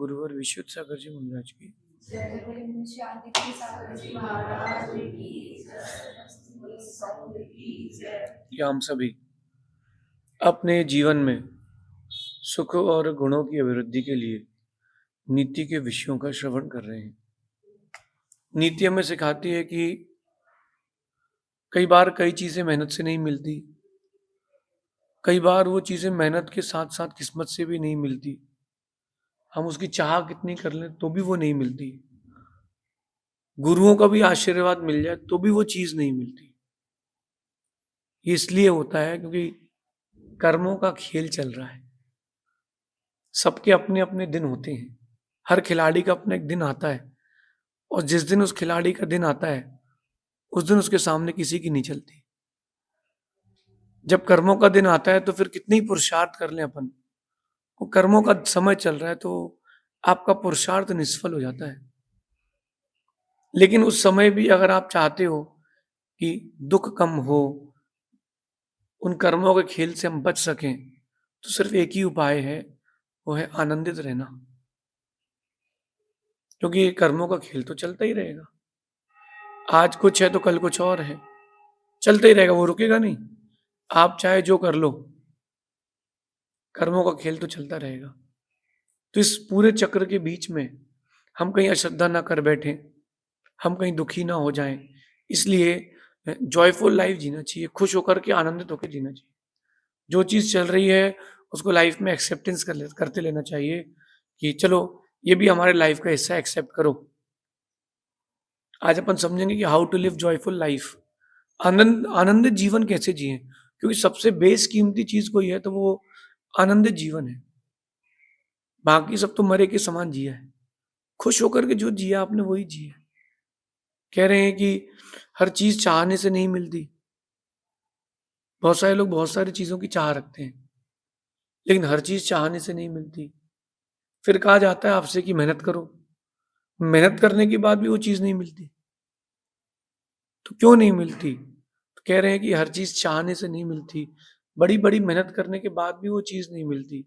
गुरुवर विशुद्ध सागर जी महाराज की। या हम सभी अपने जीवन में सुख और गुणों की अभिवृद्धि के लिए नीति के विषयों का श्रवण कर रहे हैं। नीति हमें सिखाती है कि कई बार कई चीजें मेहनत से नहीं मिलती, कई बार वो चीजें मेहनत के साथ साथ किस्मत से भी नहीं मिलती। हम उसकी चाह कितनी कर लें तो भी वो नहीं मिलती। गुरुओं का भी आशीर्वाद मिल जाए तो भी वो चीज नहीं मिलती। ये इसलिए होता है क्योंकि कर्मों का खेल चल रहा है। सबके अपने अपने दिन होते हैं। हर खिलाड़ी का अपना एक दिन आता है, और जिस दिन उस खिलाड़ी का दिन आता है उस दिन उसके सामने किसी की नहीं चलती। जब कर्मों का दिन आता है तो फिर कितनी पुरुषार्थ कर लें अपन, वो कर्मों का समय चल रहा है तो आपका पुरुषार्थ निष्फल हो जाता है। लेकिन उस समय भी अगर आप चाहते हो कि दुख कम हो, उन कर्मों के खेल से हम बच सकें, तो सिर्फ एक ही उपाय है, वो है आनंदित रहना। क्योंकि ये कर्मों का खेल तो चलता ही रहेगा। आज कुछ है तो कल कुछ और है, चलता ही रहेगा, वो रुकेगा नहीं। आप चाहे जो कर लो, कर्मों का खेल तो चलता रहेगा। तो इस पूरे चक्र के बीच में हम कहीं अश्रद्धा ना कर बैठे, हम कहीं दुखी ना हो जाएं। इसलिए जॉयफुल लाइफ जीना चाहिए, खुश होकर के आनंदित होकर जीना चाहिए। जो चीज चल रही है उसको लाइफ में एक्सेप्टेंस करते लेना चाहिए कि चलो ये भी हमारे लाइफ का हिस्सा, एक्सेप्ट करो। आज अपन समझेंगे कि how to live joyful life, आनंदित जीवन कैसे जिए। क्योंकि सबसे बेस कीमती चीज कोई है तो वो आनंदित जीवन है। बाकी सब तो मरे के समान जिया है। खुश होकर के जो जिया आपने वही जिया। कह रहे हैं कि हर चीज चाहने से नहीं मिलती। बहुत सारे लोग बहुत सारी चीजों की चाह रखते हैं, लेकिन हर चीज चाहने से नहीं मिलती। फिर कहा जाता है आपसे कि मेहनत करो, मेहनत करने के बाद भी वो चीज नहीं मिलती। तो क्यों नहीं मिलती? तो कह रहे हैं कि हर चीज चाहने से नहीं मिलती, बड़ी बड़ी मेहनत करने के बाद भी वो चीज नहीं मिलती।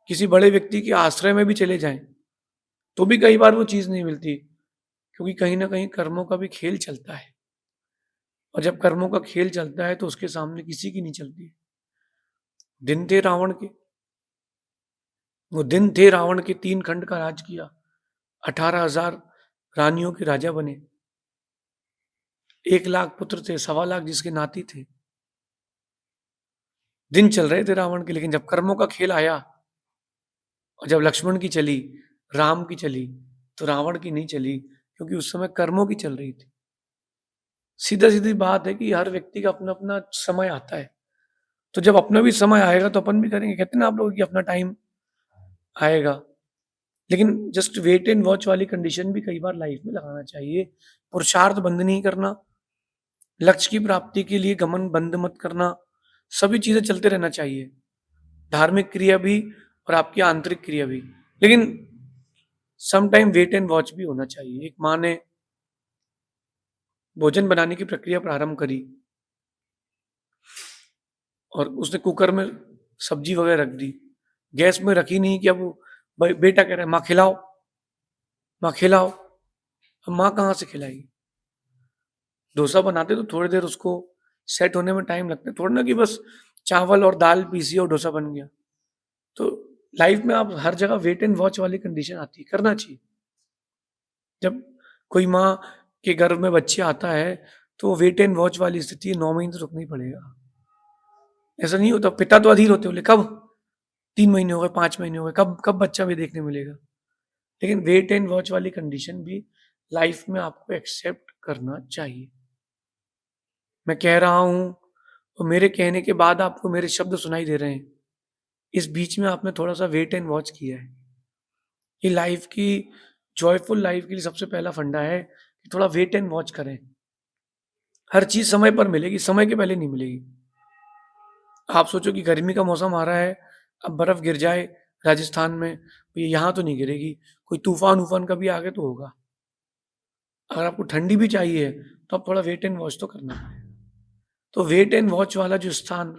किसी बड़े व्यक्ति के आश्रय में भी चले जाएं तो भी कई बार वो चीज नहीं मिलती, क्योंकि कहीं ना कहीं कर्मों का भी खेल चलता है। और जब कर्मों का खेल चलता है तो उसके सामने किसी की नहीं चलती। दिन थे रावण के, वो दिन थे रावण के, 3 खंड का राज किया, 18,000 रानियों के राजा बने, 1 लाख पुत्र थे, 1.25 लाख जिसके नाती थे। दिन चल रहे थे रावण के, लेकिन जब कर्मों का खेल आया और जब लक्ष्मण की चली, राम की चली, तो रावण की नहीं चली, क्योंकि उस समय कर्मों की चल रही थी। सीधा सीधी बात है कि हर व्यक्ति का अपना अपना समय आता है। तो जब अपना भी समय आएगा तो अपन भी करेंगे। कहते हैं ना आप लोगों की अपना टाइम आएगा। लेकिन जस्ट वेट एंड वॉच वाली कंडीशन भी कई बार लाइफ में लगाना चाहिए। पुरुषार्थ बंद नहीं करना, लक्ष्य की प्राप्ति के लिए गमन बंद मत करना, सभी चीजें चलते रहना चाहिए। धार्मिक क्रिया भी और आपकी आंतरिक क्रिया भी। लेकिन some time wait and watch भी होना चाहिए। एक माँ ने भोजन बनाने की प्रक्रिया प्रारंभ करी और उसने कुकर में सब्जी वगैरह रख दी, गैस में रखी नहीं कि अब बेटा कह रहा है माँ खिलाओ, माँ खिलाओ। अब माँ कहाँ से खिलाएगी? डोसा बनाते तो थोड़ी देर उसको सेट होने में टाइम लगता है, थोड़ा ना कि बस चावल और दाल पीसी और डोसा बन गया। तो लाइफ में आप हर जगह वेट एंड वॉच वाली कंडीशन आती है, करना चाहिए। जब कोई माँ के गर्भ में बच्चे आता है तो वेट एंड वॉच वाली स्थिति 9 महीने तो रुकना ही पड़ेगा। ऐसा नहीं होता, पिता तो अधीर होते, बोले कब 3 महीने हो गए, 5 महीने हो गए, कब कब बच्चा भी देखने मिलेगा। लेकिन वेट एंड वॉच वाली कंडीशन भी लाइफ में आपको एक्सेप्ट करना चाहिए। मैं कह रहा हूं तो मेरे कहने के बाद आपको मेरे शब्द सुनाई दे रहे हैं, इस बीच में आपने थोड़ा सा वेट एंड वॉच किया है। ये लाइफ की जॉयफुल लाइफ के लिए सबसे पहला फंडा है कि थोड़ा वेट एंड वॉच करें। हर चीज समय पर मिलेगी, समय के पहले नहीं मिलेगी। आप सोचो कि गर्मी का मौसम आ रहा है, अब बर्फ गिर जाए राजस्थान में, ये यहाँ तो नहीं गिरेगी, कोई तूफान उफान कभी आगे तो होगा। अगर आपको ठंडी भी चाहिए तो आप थोड़ा वेट एंड वॉच तो करना है। तो वेट एंड वॉच वाला जो स्थान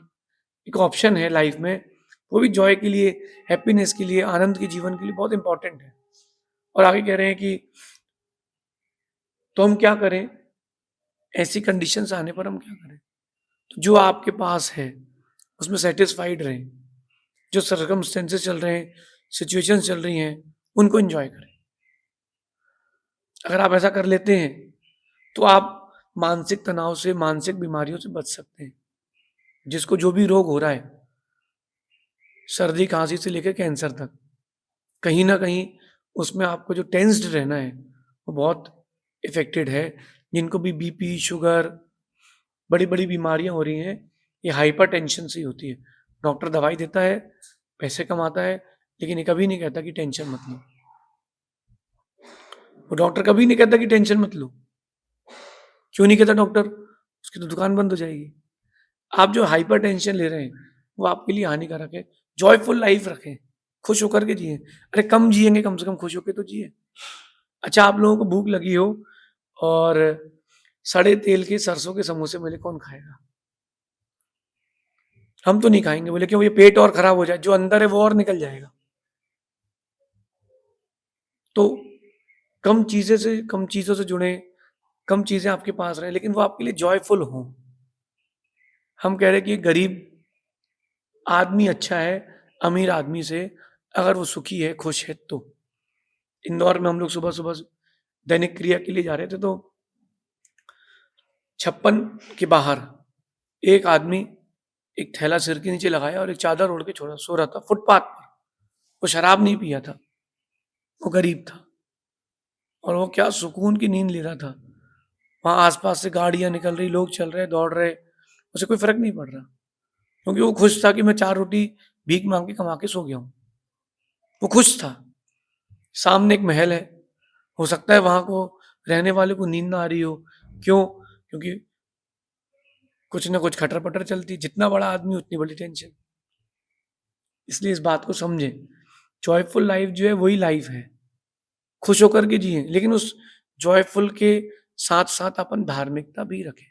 एक ऑप्शन है लाइफ में, वो भी जॉय के लिए, हैप्पीनेस के लिए, आनंद के जीवन के लिए बहुत इंपॉर्टेंट है। और आगे कह रहे हैं कि तो हम क्या करें, ऐसी कंडीशंस आने पर हम क्या करें? तो जो आपके पास है उसमें सेटिस्फाइड रहें, जो सर्कमस्टेंसेस चल रहे हैं, सिचुएशंस चल रही हैं, उनको एंजॉय करें। अगर आप ऐसा कर लेते हैं तो आप मानसिक तनाव से, मानसिक बीमारियों से बच सकते हैं। जिसको जो भी रोग हो रहा है, सर्दी खांसी से लेकर कैंसर तक, कहीं ना कहीं उसमें आपको जो टेंस्ड रहना है वो बहुत इफेक्टेड है। जिनको भी बीपी, शुगर, बड़ी बड़ी बीमारियां हो रही हैं, ये हाइपर टेंशन से ही होती है। डॉक्टर दवाई देता है, पैसे कमाता है, लेकिन ये कभी नहीं कहता कि टेंशन मत लो। वो डॉक्टर कभी नहीं कहता कि टेंशन मत लो। क्यों नहीं कहता डॉक्टर? उसकी तो दुकान बंद हो जाएगी। आप जो हाइपर टेंशन ले रहे हैं वो आपके लिए हानिकारक है। जॉयफुल लाइफ रखें, खुश होकर के जिए। अरे कम जिएंगे, कम से कम खुश होकर तो जिए। अच्छा, आप लोगों को भूख लगी हो और सड़े तेल के सरसों के समोसे मिले, कौन खाएगा? हम तो नहीं खाएंगे। बोले क्यों? ये पेट और खराब हो जाए, जो अंदर है वो और निकल जाएगा। तो कम चीजों से जुड़े, कम चीजें आपके पास रहे, लेकिन वो आपके लिए जॉयफुल हों। हम कह रहे हैं कि गरीब आदमी अच्छा है अमीर आदमी से, अगर वो सुखी है, खुश है तो। इंदौर में हम लोग सुबह सुबह दैनिक क्रिया के लिए जा रहे थे, तो 56 के बाहर एक आदमी एक थैला सिर के नीचे लगाया और एक चादर ओढ़ के छोड़ा, सो रहा था फुटपाथ पर। वो शराब नहीं पिया था, वो गरीब था, और वो क्या सुकून की नींद ले रहा था। वहां आसपास से गाड़ियां निकल रही, लोग चल रहे, दौड़ रहे, उसे कोई फर्क नहीं पड़ रहा, क्योंकि वो खुश था कि मैं 4 रोटी भीख मांग के कमा के सो गया हूं। वो खुश था। सामने एक महल है, हो सकता है वहां को रहने वाले को नींद ना आ रही हो। क्यों? क्योंकि कुछ ना कुछ खटर पटर चलती। जितना बड़ा आदमी उतनी बड़ी टेंशन। इसलिए इस बात को समझें, जॉयफुल लाइफ जो है वही लाइफ है। खुश होकर के जिए, लेकिन उस जॉयफुल के साथ साथ अपन धार्मिकता भी रखें।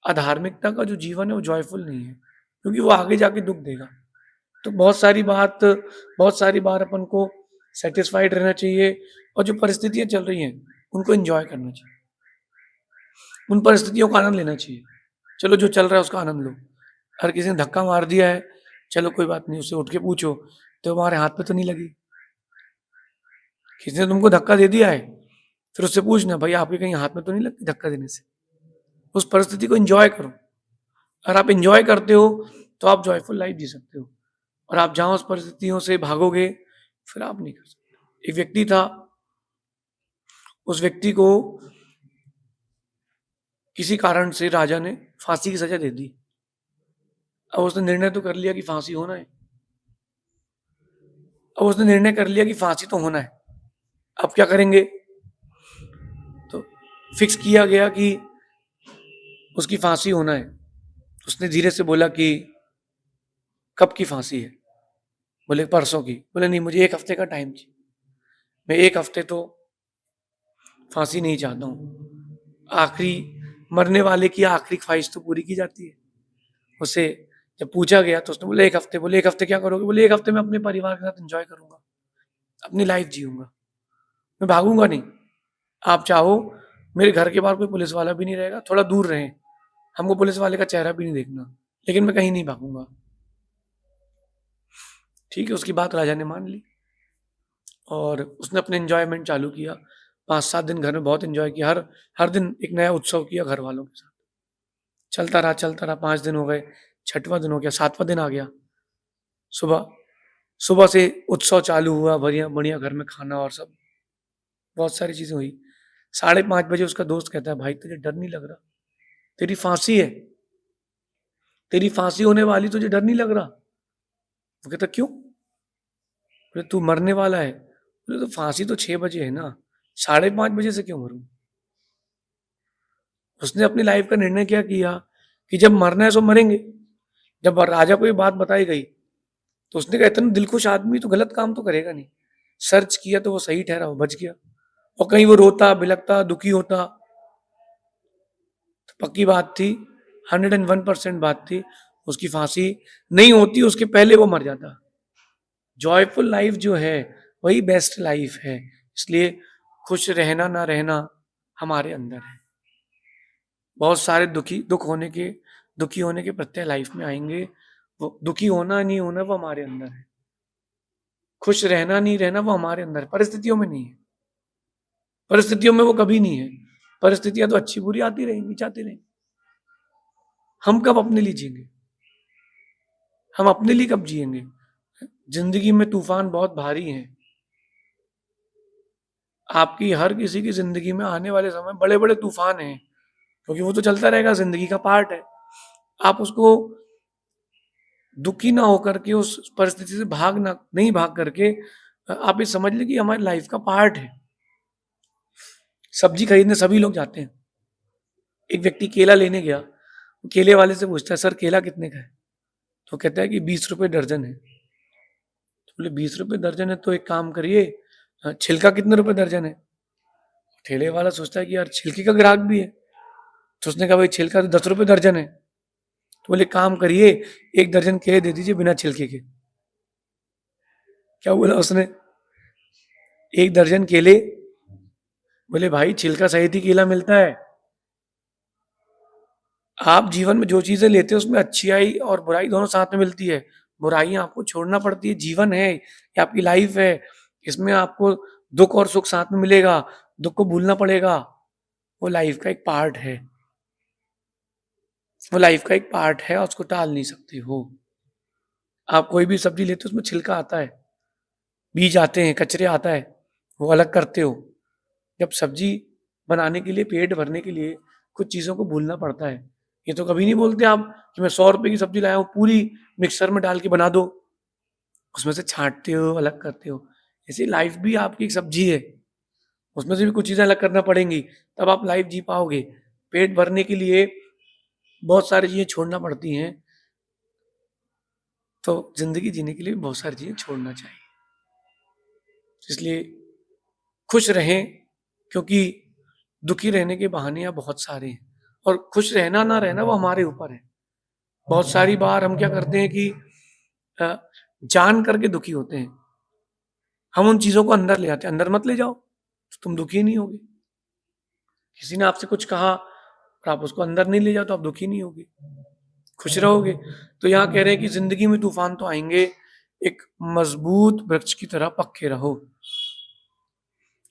अधार्मिकता का जो जीवन है वो जॉयफुल नहीं है, क्योंकि वो आगे जाके दुख देगा। तो बहुत सारी बार अपन को सेटिस्फाइड रहना चाहिए, और जो परिस्थितियां चल रही हैं उनको एंजॉय करना चाहिए, उन परिस्थितियों का आनंद लेना चाहिए। चलो, जो चल रहा है उसका आनंद लो। हर किसी ने धक्का मार दिया है, चलो कोई बात नहीं, उससे उठ के पूछो तो तुम्हारे हाथ पे तो नहीं लगी। किसी ने तुमको धक्का दे दिया है, फिर उससे पूछना, भाई आपके कहीं हाथ में तो नहीं लगती धक्का देने से? उस परिस्थिति को एंजॉय करो। अगर आप एंजॉय करते हो तो आप जॉयफुल लाइफ जी सकते हो। और आप जहां उस परिस्थितियों से भागोगे, फिर आप नहीं कर सकते। एक व्यक्ति था, उस व्यक्ति को किसी कारण से राजा ने फांसी की सजा दे दी। अब उसने निर्णय तो कर लिया कि फांसी होना है। अब उसने निर्णय कर लिया कि फांसी तो होना है। अब क्या करेंगे? तो फिक्स किया गया कि उसकी फांसी होना है। उसने धीरे से बोला कि कब की फांसी है? बोले परसों की। बोले नहीं, मुझे 1 हफ्ते का टाइम चाहिए। मैं 1 हफ्ते तो फांसी नहीं चाहता हूँ। आखिरी मरने वाले की आखिरी ख्वाहिश तो पूरी की जाती है। उसे जब पूछा गया तो उसने बोला 1 हफ्ते। बोले 1 हफ्ते क्या करोगे? बोले 1 हफ्ते में अपने परिवार के साथ एंजॉय करूंगा, अपनी लाइफ जीऊंगा, मैं भागूंगा नहीं। आप चाहो मेरे घर के बाहर कोई पुलिस वाला भी नहीं रहेगा, थोड़ा दूर रहें, हमको पुलिस वाले का चेहरा भी नहीं देखना, लेकिन मैं कहीं नहीं भागूंगा। ठीक है, उसकी बात राजा ने मान ली और उसने अपने एंजॉयमेंट चालू किया। 5-7 दिन घर में बहुत एंजॉय किया। हर हर दिन एक नया उत्सव किया घर वालों के साथ। चलता रहा 5 दिन हो गए, 6वां दिन हो गया, 7वां दिन आ गया। सुबह सुबह से उत्सव चालू हुआ, बढ़िया बढ़िया, घर में खाना और सब बहुत सारी चीजें हुई। 5:30 बजे उसका दोस्त कहता है, भाई तुझे डर नहीं लग रहा? तेरी फांसी है, तेरी फांसी होने वाली, तुझे डर नहीं लग रहा? वो कहता क्यों? बोले तू मरने वाला है। बोले तो फांसी तो 6 बजे है ना, 5:30 बजे से क्यों मरूं? उसने अपनी लाइफ का निर्णय क्या किया कि जब मरना है सो मरेंगे। जब राजा को ये बात बताई गई तो उसने कहा, इतना दिलखुश आदमी तो गलत काम तो करेगा नहीं। सर्च किया तो वो सही ठहरा, वो बच गया। और कहीं वो रोता बिलखता दुखी होता तो पक्की बात थी, 101% बात थी, उसकी फांसी नहीं होती, उसके पहले वो मर जाता। जॉयफुल लाइफ जो है वही बेस्ट लाइफ है। इसलिए खुश रहना ना रहना हमारे अंदर है। बहुत सारे दुखी होने के प्रत्यय लाइफ में आएंगे। वो दुखी होना नहीं होना वो हमारे अंदर है। खुश रहना नहीं रहना वो हमारे अंदर है, परिस्थितियों में नहीं है। परिस्थितियों में वो कभी नहीं है। परिस्थितियां तो अच्छी बुरी आती रहेंगी, जाती रहेंगी। हम कब अपने लिए जिएंगे? हम अपने लिए कब जिएंगे? जिंदगी में तूफान बहुत भारी हैं। आपकी हर किसी की जिंदगी में आने वाले समय बड़े बड़े तूफान हैं, क्योंकि वो तो चलता रहेगा, जिंदगी का पार्ट है। आप उसको दुखी ना होकर के उस परिस्थिति से नहीं भाग करके आप ये समझ लें कि हमारी लाइफ का पार्ट है। सब्जी खरीदने सभी लोग जाते हैं। एक व्यक्ति केला लेने गया, केले वाले से पूछता है, सर केला कितने का है? तो कहता है कि 20 रुपए दर्जन है। तो बोले 20 रुपए दर्जन है तो एक काम करिए, छिलका कितने रुपए दर्जन है? ठेले वाला सोचता है कि यार छिलके का ग्राहक भी है, तो उसने कहा भाई छिलका तो 10 रुपए दर्जन है। तो बोले काम करिए, 1 दर्जन केले दे दीजिए बिना छिलके के। क्या बोला उसने? 1 दर्जन केले। बोले भाई छिलका सहित ही केला मिलता है। आप जीवन में जो चीजें लेते हो उसमें अच्छाई और बुराई दोनों साथ में मिलती है। बुराइयां आपको छोड़ना पड़ती है। जीवन है, ये आपकी लाइफ है, इसमें आपको दुख और सुख साथ में मिलेगा। दुख को भूलना पड़ेगा। वो लाइफ का एक पार्ट है। वो लाइफ का एक पार्ट है और उसको टाल नहीं सकते हो। आप कोई भी सब्जी लेते हो उसमें छिलका आता है, बीज आते हैं, कचरे आता है, वो अलग करते हो। जब सब्जी बनाने के लिए, पेट भरने के लिए कुछ चीज़ों को भूलना पड़ता है। ये तो कभी नहीं बोलते आप कि मैं 100 रुपए की सब्जी लाया हूँ, पूरी मिक्सर में डाल के बना दो। उसमें से छांटते हो, अलग करते हो। ऐसी लाइफ भी आपकी एक सब्जी है, उसमें से भी कुछ चीज़ें अलग करना पड़ेंगी, तब आप लाइफ जी पाओगे। पेट भरने के लिए बहुत सारी चीज़ें छोड़ना पड़ती हैं, तो जिंदगी जीने के लिए बहुत सारी चीज़ें छोड़ना चाहिए। इसलिए खुश रहें, क्योंकि दुखी रहने के बहाने यहाँ बहुत सारे हैं, और खुश रहना ना रहना वो हमारे ऊपर है। बहुत सारी बार हम क्या करते हैं कि जान करके दुखी होते हैं। हम उन चीजों को अंदर ले आते हैं। अंदर मत ले जाओ तो तुम दुखी नहीं होगे। किसी ने आपसे कुछ कहा और आप उसको अंदर नहीं ले जाओ तो आप दुखी नहीं होगे, खुश रहोगे। तो यहाँ कह रहे हैं कि जिंदगी में तूफान तो आएंगे, एक मजबूत वृक्ष की तरह पक्के रहो।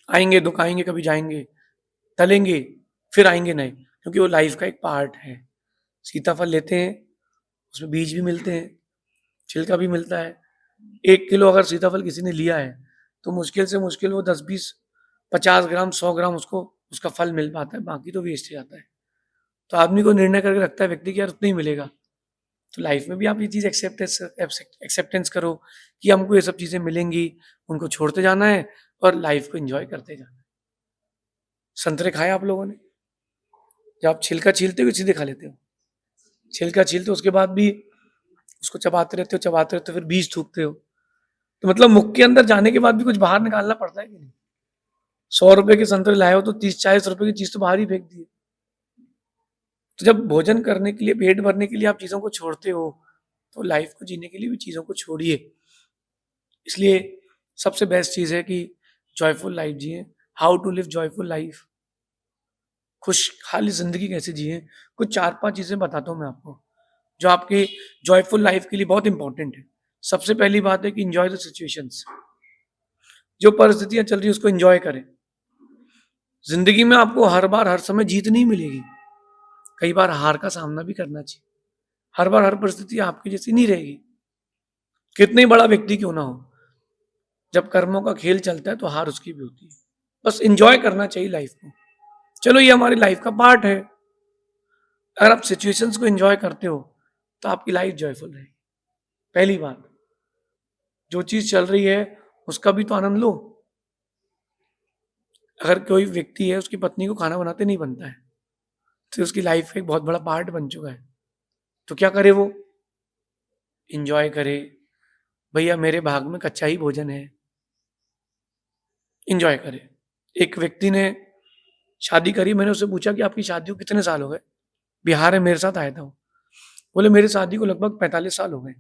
आएंगे दुख, आएंगे कभी जाएंगे, टलेंगे, फिर आएंगे नए, क्योंकि वो लाइफ का एक पार्ट है। सीताफल लेते हैं, उसमें बीज भी मिलते हैं, छिलका भी मिलता है। 1 किलो अगर सीताफल किसी ने लिया है तो मुश्किल से मुश्किल वो 10, 20, 50 ग्राम, 100 ग्राम उसको उसका फल मिल पाता है, बाकी तो वेस्ट जाता है। तो आदमी को निर्णय करके रखता है व्यक्ति कि यार उतना ही मिलेगा। तो लाइफ में भी आप ये चीज़ एक्सेप्टेंस करो कि हमको ये सब चीज़ें मिलेंगी, उनको छोड़ते जाना है और लाइफ को एंजॉय करते जाना है। संतरे खाए आप लोगों ने? जब आप छिलका छीलते हो सीधे खा लेते हो? छिलका छीलते हो उसके बाद भी उसको चबाते रहते हो, फिर बीज थूकते हो। तो मतलब मुख के अंदर जाने के बाद भी कुछ बाहर निकालना पड़ता है कि नहीं? 100 रुपए के संतरे लाए हो तो 30, 40 रुपए की चीज तो बाहर ही फेंक दी। तो जब भोजन करने के लिए, पेट भरने के लिए आप चीजों को छोड़ते हो, तो लाइफ को जीने के लिए भी चीजों को छोड़िए। इसलिए सबसे बेस्ट चीज है कि जॉयफुल लाइफ जिए। How to live joyful life, खुशहाली जिंदगी कैसे जिए, कुछ 4-5 चीजें बताता हूँ मैं आपको जो आपके जॉयफुल लाइफ के लिए बहुत इंपॉर्टेंट है। सबसे पहली बात है कि एंजॉय द सिचुएशंस। जो परिस्थितियां चल रही है उसको एंजॉय करें। जिंदगी में आपको हर बार हर समय जीत नहीं मिलेगी, कई बार हार का सामना भी करना चाहिए। हर बार हर परिस्थिति आपकी जैसी नहीं रहेगी, कितने बड़ा व्यक्ति क्यों ना हो। जब कर्मों का खेल चलता है तो हार उसकी भी होती है। बस एंजॉय करना चाहिए लाइफ को। चलो ये हमारी लाइफ का पार्ट है। अगर आप सिचुएशंस को एंजॉय करते हो तो आपकी लाइफ जॉयफुल रहेगी। पहली बात, जो चीज चल रही है उसका भी तो आनंद लो। अगर कोई व्यक्ति है उसकी पत्नी को खाना बनाते नहीं बनता है तो उसकी लाइफ का एक बहुत बड़ा पार्ट बन चुका है, तो क्या करे वो? एंजॉय करे, भैया मेरे भाग में कच्चा ही भोजन है, एंजॉय करे। एक व्यक्ति ने शादी करी, मैंने उससे पूछा कि आपकी शादी को कितने साल हो गए? बिहार में मेरे साथ आया था वो। बोले मेरी शादी को लगभग 45 साल हो गए।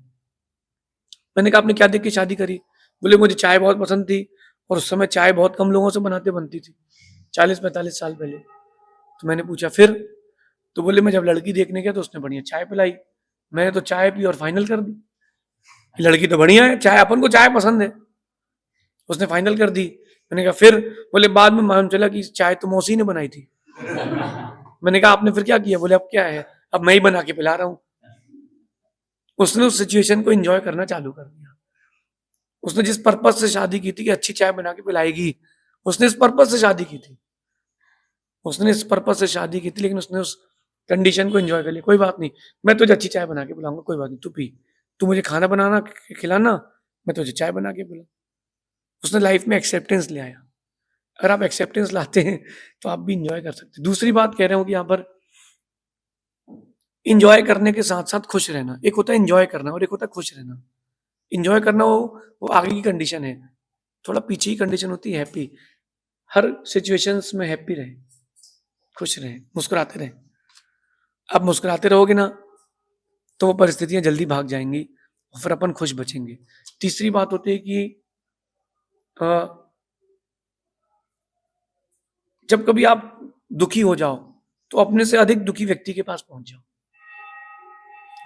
मैंने कहा आपने क्या देख के शादी करी? बोले मुझे चाय बहुत पसंद थी और उस समय चाय बहुत कम लोगों से बनती थी, 40-45 साल पहले। तो मैंने पूछा फिर? तो बोले मैं जब लड़की देखने गया तो उसने बढ़िया चाय पिलाई, मैंने तो चाय पी और फाइनल कर दी, लड़की तो बढ़िया है, चाय अपन को चाय पसंद है, उसने फाइनल कर दी। मैंने कहा फिर? बोले बाद में मालूम चला कि चाय तो मौसी ने बनाई थी। मैंने कहा आपने फिर क्या किया? बोले अब क्या है, अब मैं ही बना के पिला रहा हूं। उसने उस सिचुएशन को एंजॉय करना चालू कर दिया। उसने जिस पर्पज से शादी की थी कि अच्छी चाय बना के पिलाएगी, उसने इस पर्पज से शादी की थी, उसने इस पर्पज से शादी की थी, लेकिन उसने उस कंडीशन को एंजॉय कर लिया। कोई बात नहीं, मैं तुझे अच्छी चाय बना के पिलाऊंगा, कोई बात नहीं, तू पी, तू मुझे खाना बनाना खिलाना, मैं तुझे चाय बना के पिलाऊं। उसने लाइफ में एक्सेप्टेंस ले आया। अगर आप एक्सेप्टेंस लाते हैं तो आप भी इंजॉय कर सकते हैं। दूसरी बात कह रहा हूं कि यहाँ पर इंजॉय करने के साथ साथ खुश रहना। एक होता है इंजॉय करना और एक होता है खुश रहना। इंजॉय करना वो आगे की कंडीशन है, थोड़ा पीछे की कंडीशन होती है हैप्पी। हर सिचुएशंस में हैप्पी रहे, खुश रहे, मुस्कुराते रहे। आप मुस्कुराते रहोगे ना तो वो परिस्थितियां जल्दी भाग जाएंगी और फिर अपन खुश बचेंगे। तीसरी बात होती है कि जब कभी आप दुखी हो जाओ तो अपने से अधिक दुखी व्यक्ति के पास पहुंच जाओ,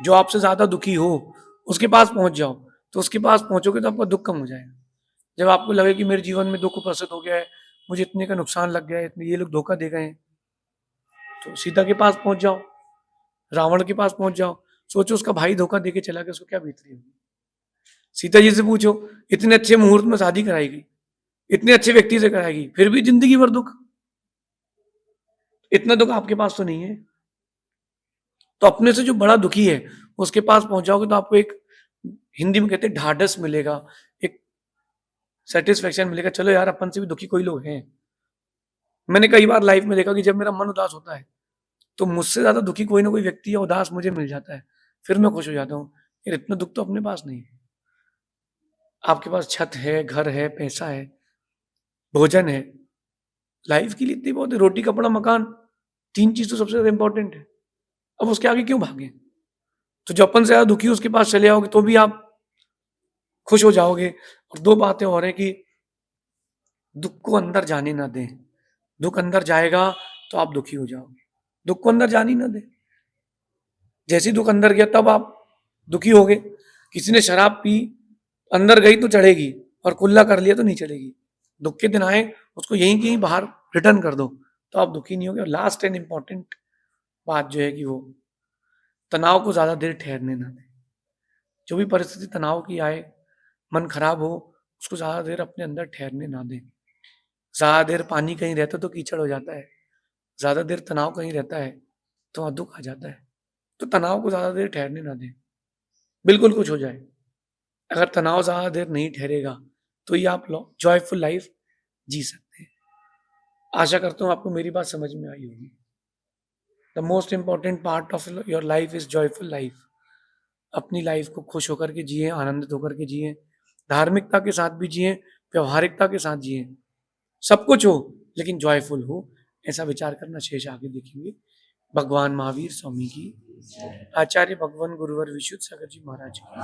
जो आपसे ज्यादा दुखी हो उसके पास पहुंच जाओ, तो उसके पास पहुंचोगे तो आपका दुख कम हो जाएगा। जब आपको लगे कि मेरे जीवन में दुख उपस्थित हो गया है, मुझे इतने का नुकसान लग गया है, इतने ये लोग धोखा दे गए हैं, तो सीता के पास पहुंच जाओ, रावण के पास पहुंच जाओ, सोचो उसका भाई धोखा देके चला गया, उसको क्या बीतती होगी। सीता जी से पूछो, इतने अच्छे मुहूर्त में शादी कराई गई, इतने अच्छे व्यक्ति से कराई गई, फिर भी जिंदगी भर दुख। इतना दुख आपके पास तो नहीं है। तो अपने से जो बड़ा दुखी है उसके पास पहुंच जाओगे तो आपको एक, हिंदी में कहते हैं ढाढ़स मिलेगा, एक सेटिस्फेक्शन मिलेगा, चलो यार अपन से भी दुखी कोई लोग हैं। मैंने कई बार लाइफ में देखा कि जब मेरा मन उदास होता है तो मुझसे ज्यादा दुखी कोई ना कोई व्यक्ति या उदास मुझे मिल जाता है, फिर मैं खुश हो जाता हूँ, यार इतना दुख तो अपने पास नहीं है। आपके पास छत है, घर है, पैसा है, भोजन है, लाइफ के लिए इतनी बहुत है, रोटी कपड़ा मकान, 3 चीज तो सबसे ज्यादा इंपॉर्टेंट है। अब उसके आगे क्यों भागे? तो जो अपन से ज्यादा दुखी उसके पास चले आओगे तो भी आप खुश हो जाओगे। और दो बातें और हैं कि दुख को अंदर जाने ना दें। दुख अंदर जाएगा तो आप दुखी हो जाओगे, दुख को अंदर जाने ना दें। जैसे ही दुख अंदर गया तब आप दुखी हो गए। किसी ने शराब पी, अंदर गई तो चढ़ेगी, और कुल्ला कर लिया तो नहीं चलेगी। दुख के दिन आए, उसको यहीं कहीं बाहर रिटर्न कर दो तो आप दुखी नहीं होगे। और लास्ट एंड इंपॉर्टेंट बात जो है कि वो तनाव को ज्यादा देर ठहरने ना दें। जो भी परिस्थिति तनाव की आए, मन खराब हो, उसको ज्यादा देर अपने अंदर ठहरने ना दें। ज्यादा देर पानी कहीं रहता तो कीचड़ हो जाता है, ज्यादा देर तनाव कहीं रहता है तो वहां दुख आ जाता है। तो तनाव को ज्यादा देर ठहरने ना दें, बिल्कुल कुछ हो जाए, अगर तनाव ज्यादा देर नहीं ठहरेगा तो ये आप जॉयफुल लाइफ जी सकते हैं। आशा करता हूं आपको मेरी बात समझ में आई होगी। The most important part of your life is joyful life. अपनी लाइफ को खुश होकर के जिए, आनंदित होकर के जिए, धार्मिकता के साथ भी जिए, व्यवहारिकता के साथ जिए, सब कुछ हो लेकिन जॉयफुल हो, ऐसा विचार करना शेष आगे देखेंगे। भगवान महावीर स्वामी की, आचार्य भगवान गुरुवर विशुद्ध सागर जी महाराज की।